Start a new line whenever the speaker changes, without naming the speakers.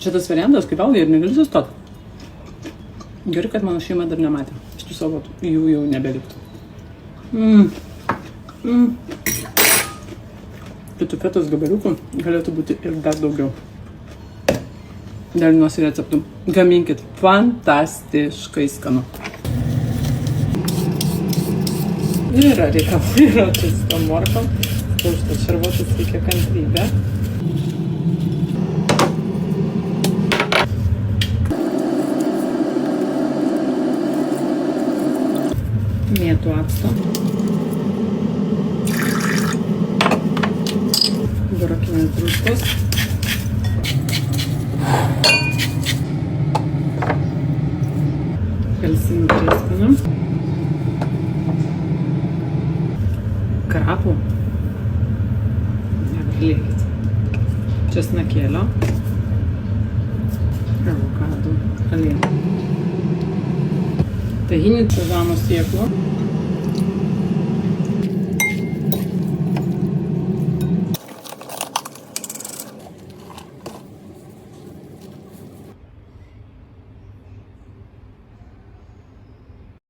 Šitas variantas, kaip valgai ir negali sustot. Gerai, kad mano šeima dar nematė. Šitų savo jų jau nebeliktų. Kitų fetos gabaliukų galėtų būti ir dar daugiau. Dalinuosi receptų. Gaminkit. Fantastiškai skanu. Yra reikalų, yra čia su tom morkom. Užtat šarvuotas reikia kantrybę. Mėtų acto. Burokinės druskos. Apelsinų prieskonių. Krapų. Neaplikit. Česnakėlio. Avokadų aliejų. Tahini sezamo sėklų.